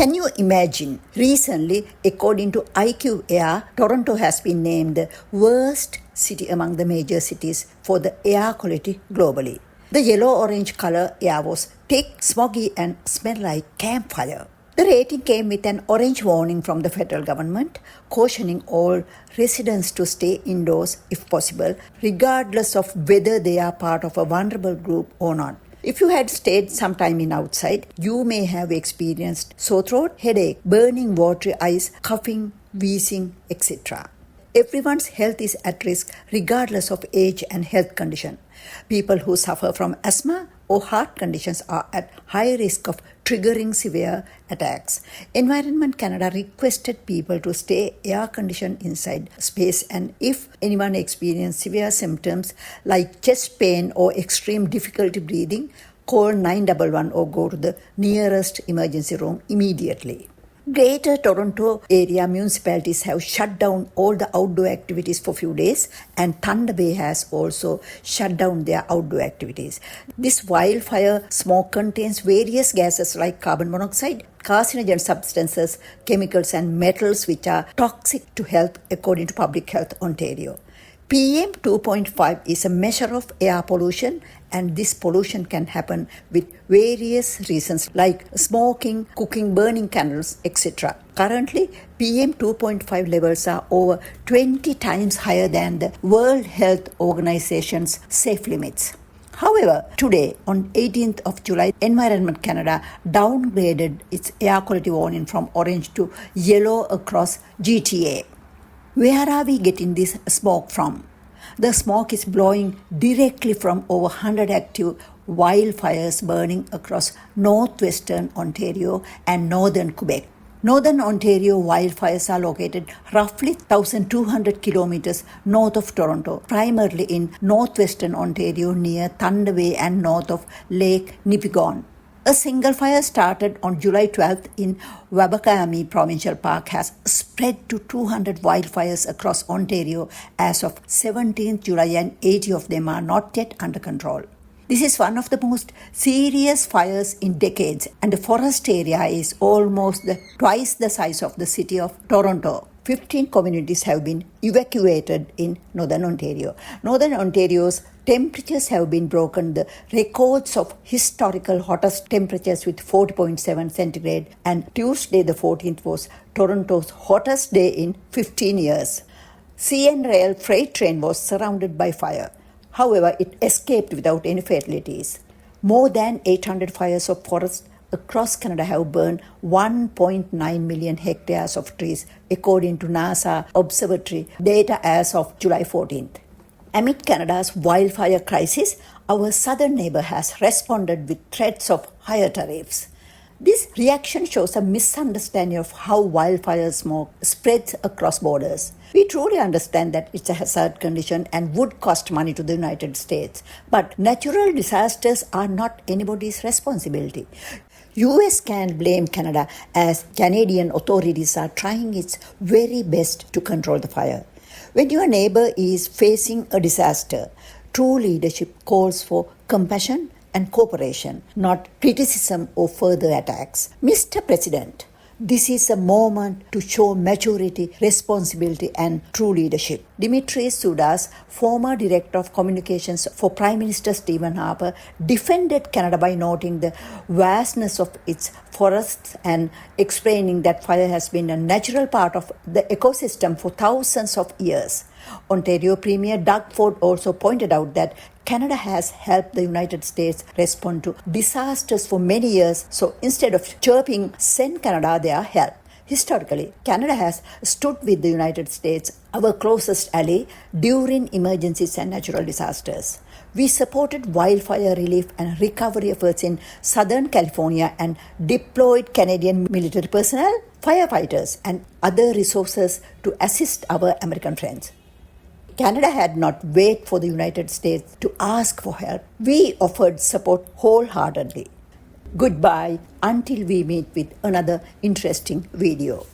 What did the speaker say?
Can you imagine? Recently, according to IQ Air, Toronto has been named the worst city among the major cities for the air quality globally. The yellow-orange color air was thick, smoggy and smelled like campfire. The rating came with an orange warning from the federal government, cautioning all residents to stay indoors if possible, regardless of whether they are part of a vulnerable group or not. If you had stayed some time in outside, you may have experienced sore throat, headache, burning watery eyes, coughing, wheezing, etc. Everyone's health is at risk regardless of age and health condition. People who suffer from asthma or heart conditions are at high risk of triggering severe attacks. Environment Canada requested people to stay air-conditioned inside space, and if anyone experiences severe symptoms like chest pain or extreme difficulty breathing, call 911 or go to the nearest emergency room immediately. Greater Toronto area municipalities have shut down all the outdoor activities for a few days, and Thunder Bay has also shut down their outdoor activities. This wildfire smoke contains various gases like carbon monoxide, carcinogen substances, chemicals and metals which are toxic to health according to Public Health Ontario. PM 2.5 is a measure of air pollution, and this pollution can happen with various reasons like smoking, cooking, burning candles, etc. Currently, PM 2.5 levels are over 20 times higher than the World Health Organization's safe limits. However, today, on 18th of July, Environment Canada downgraded its air quality warning from orange to yellow across GTA. Where are we getting this smoke from? The smoke is blowing directly from over 100 active wildfires burning across northwestern Ontario and northern Quebec. Northern Ontario wildfires are located roughly 1,200 kilometers north of Toronto, primarily in northwestern Ontario near Thunder Bay and north of Lake Nipigon. A single fire started on July 12th in Wabakami Provincial Park has spread to 200 wildfires across Ontario as of 17th July, and 80 of them are not yet under control. This is one of the most serious fires in decades, and the forest area is almost twice the size of the city of Toronto. 15 communities have been evacuated in Northern Ontario. Northern Ontario's temperatures have been broken the records of historical hottest temperatures with 40.7 centigrade, and Tuesday the 14th was Toronto's hottest day in 15 years. CN Rail freight train was surrounded by fire. However, it escaped without any fatalities. More than 800 fires of forest across Canada have burned 1.9 million hectares of trees, according to NASA Observatory data as of July 14th. Amid Canada's wildfire crisis, our southern neighbour has responded with threats of higher tariffs. This reaction shows a misunderstanding of how wildfire smoke spreads across borders. We truly understand that it's a hazard condition and would cost money to the United States, but natural disasters are not anybody's responsibility. US can't blame Canada, as Canadian authorities are trying its very best to control the fire. When your neighbor is facing a disaster, true leadership calls for compassion and cooperation, not criticism or further attacks. Mr. President, this is a moment to show maturity, responsibility and true leadership. Dimitris Soudas, former Director of Communications for Prime Minister Stephen Harper, defended Canada by noting the vastness of its forests and explaining that fire has been a natural part of the ecosystem for thousands of years. Ontario Premier Doug Ford also pointed out that Canada has helped the United States respond to disasters for many years, so instead of chirping, send Canada their help. Historically, Canada has stood with the United States, our closest ally, during emergencies and natural disasters. We supported wildfire relief and recovery efforts in Southern California and deployed Canadian military personnel, firefighters, and other resources to assist our American friends. Canada had not waited for the United States to ask for help. We offered support wholeheartedly. Goodbye until we meet with another interesting video.